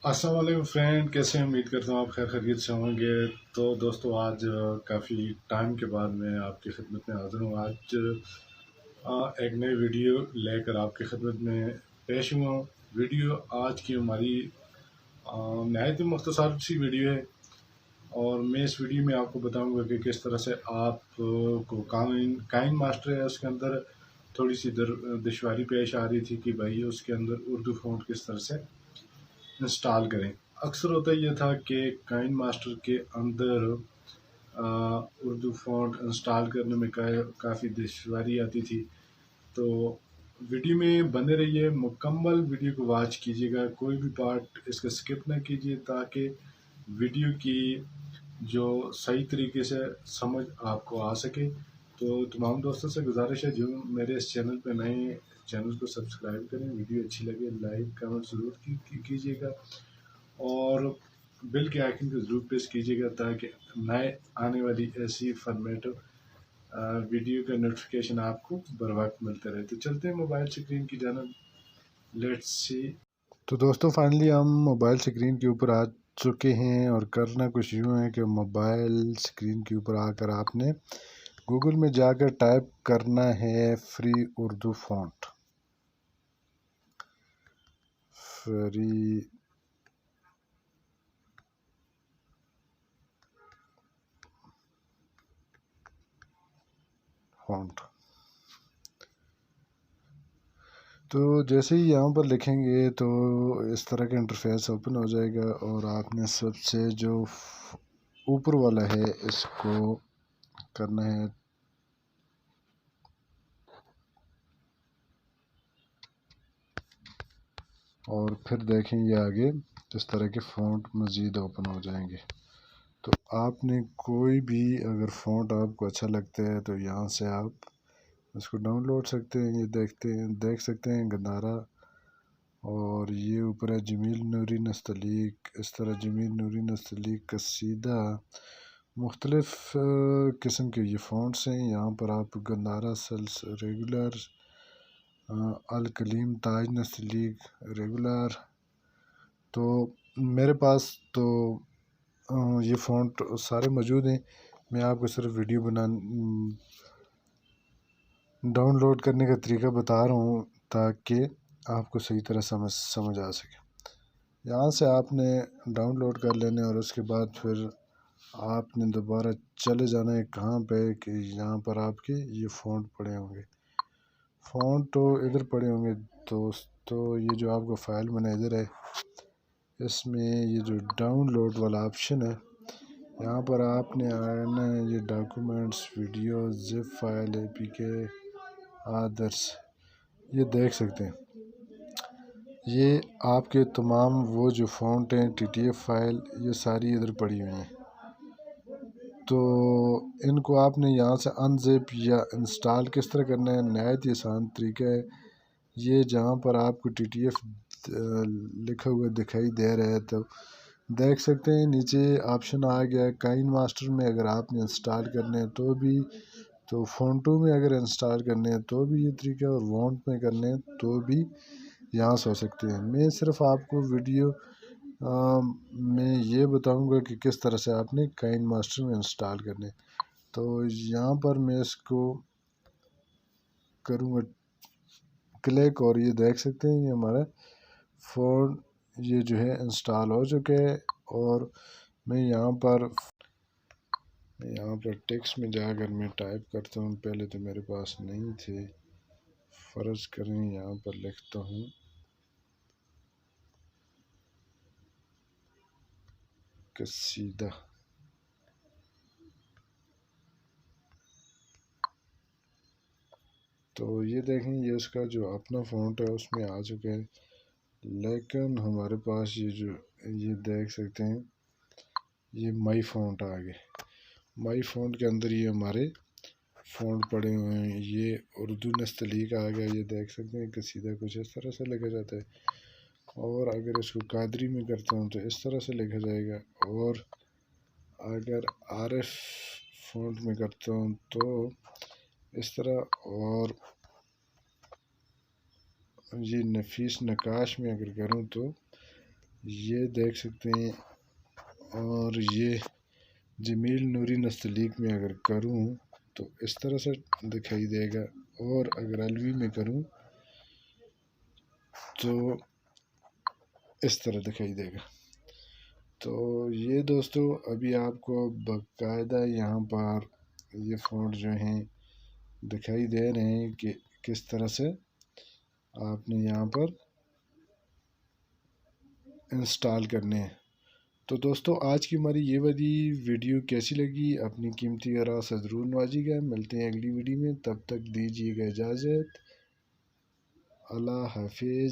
अस्सलाम वालेकुम फ्रेंड, कैसे हैं? उम्मीद करता हूँ आप खैर खैरियत से होंगे। तो दोस्तों, आज काफ़ी टाइम के बाद मैं आपकी खिदमत में हाज़िर हूँ। आज एक नई वीडियो लेकर आपकी खिदमत में पेश हुआ हूँ। वीडियो आज की हमारी नहायत ही मुख्तसर सी वीडियो है, और मैं इस वीडियो में आपको बताऊंगा कि किस तरह से आप को काइन मास्टर है उसके अंदर थोड़ी सी दुश्वारी पेश आ रही थी कि भाई उसके अंदर उर्दू फ़ॉन्ट किस तरह से इंस्टॉल करें। अक्सर होता ये था कि काइन मास्टर के अंदर उर्दू फ़ॉन्ट इंस्टॉल करने में काफ़ी दुश्वारी आती थी। तो वीडियो में बने रहिए, मुकम्मल वीडियो को वॉच कीजिएगा, कोई भी पार्ट इसका स्किप ना कीजिए, ताकि वीडियो की जो सही तरीके से समझ आपको आ सके। तो तमाम दोस्तों से गुजारिश है जो मेरे इस चैनल पे नए हैं, चैनल को सब्सक्राइब करें, वीडियो अच्छी लगे लाइक कमेंट ज़रूर कीजिएगा, और बिल के आइकन को ज़रूर प्रेस कीजिएगा ताकि नए आने वाली ऐसी फॉर्मेटिव वीडियो का नोटिफिकेशन आपको बर वक्त मिलता रहे। तो चलते हैं मोबाइल स्क्रीन की जानब, लेट्स सी। तो दोस्तों, फाइनली हम मोबाइल स्क्रीन के ऊपर आ चुके हैं, और करना कुछ यूँ है कि मोबाइल स्क्रीन के ऊपर आकर आपने गूगल में जाकर टाइप करना है free Urdu font. Free font. तो जैसे ही यहाँ पर लिखेंगे तो इस तरह का इंटरफेस ओपन हो जाएगा, और आपने सबसे जो ऊपर वाला है इसको करना है, और फिर देखेंगे आगे इस तरह के फ़ॉन्ट मज़ीद ओपन हो जाएंगे। तो आपने कोई भी अगर फ़ॉन्ट आपको अच्छा लगता है तो यहाँ से आप इसको डाउनलोड सकते हैं। ये देख सकते हैं गंदारा, और ये ऊपर है जमील नूरी नस्तलीक। इस तरह जमील नूरी नस्तलीक कसीदा, मुख्तलिफ़ किस्म के ये फ़ॉन्ट्स हैं। यहाँ पर आप गंदारा सेल्स रेगुलर, अल कलीम ताज नस्तलीक रेगुलर। तो मेरे पास तो ये फ़ॉन्ट सारे मौजूद हैं। मैं आपको सिर्फ वीडियो डाउनलोड करने का तरीका बता रहा हूँ ताकि आपको सही तरह समझ आ सके। यहाँ से आपने डाउनलोड कर लेने, और उसके बाद फिर आपने दोबारा चले जाना है कहाँ पे कि यहाँ पर आपके ये फ़ॉन्ट पड़े होंगे। फ़ॉन्ट तो इधर पड़े होंगे दोस्तों। ये जो आपको फ़ाइल मैनेजर है, इसमें ये जो डाउनलोड वाला ऑप्शन है, यहाँ पर आपने आना है। ये documents, video, zip file, APK, others, ये देख सकते हैं। ये आपके तमाम वो जो फ़ॉन्ट हैं, टीटीएफ फाइल, ये सारी इधर पड़ी हुई हैं। तो इनको आपने यहाँ से अनजिप या इंस्टॉल किस तरह करना है, नहायत ही आसान तरीका है। ये जहाँ पर आपको टीटीएफ लिखा हुआ दिखाई दे रहा है, तो देख सकते हैं नीचे ऑप्शन आ गया काइन मास्टर में। अगर आपने इंस्टॉल करने हैं तो भी, तो फ़ॉन्टो में अगर इंस्टॉल करने हैं तो भी ये तरीका है, और वॉन्ट में करने हैं तो भी यहाँ से हो सकते हैं। मैं सिर्फ आपको वीडियो में ये बताऊंगा कि किस तरह से आपने काइन मास्टर में इंस्टॉल करने। तो यहाँ पर मैं इसको करूँगा क्लिक, और ये देख सकते हैं ये हमारा फ़ोन ये जो है इंस्टॉल हो चुके हैं। और मैं यहाँ पर टेक्स्ट में जाकर मैं टाइप करता हूँ। पहले तो मेरे पास नहीं थे, फ़र्ज़ करें यहाँ पर लिखता हूँ कसीदा। तो ये देखें, ये उसका जो अपना फ़ॉन्ट है उसमें आ चुके हैं, लेकिन हमारे पास ये देख सकते हैं ये माई फ़ॉन्ट आ गए। माई फ़ॉन्ट के अंदर ये हमारे फ़ॉन्ट पड़े हुए हैं। ये उर्दू नस्तलीक आ गया, ये देख सकते हैं कसीदा कुछ इस तरह से लिखा जाता है। और अगर इसको कादरी में करता हूँ तो इस तरह से लिखा जाएगा, और अगर आरएफ फ़ॉन्ट में करता हूँ तो इस तरह, और ये नफीस नकाश में अगर करूँ तो یہ دیکھ سکتے ہیں، اور یہ جمیل نوری نستعلیق میں اگر کروں تو اس طرح سے دکھائی دے گا، اور اگر الوی میں کروں تو اس طرح دکھائی دے گا۔ تو یہ دوستو ابھی آپ کو باقاعدہ یہاں پر یہ فونٹ جو ہیں دکھائی دے رہے ہیں کہ کس طرح سے آپ نے یہاں پر انسٹال کرنے ہیں۔ تو دوستو آج کی ہماری یہ والی ویڈیو کیسی لگی؟ اپنی قیمتی آراء سے ضرور نوازی گا۔ ملتے ہیں اگلی ویڈیو میں، تب تک دیجیے گا اجازت۔ اللہ حافظ۔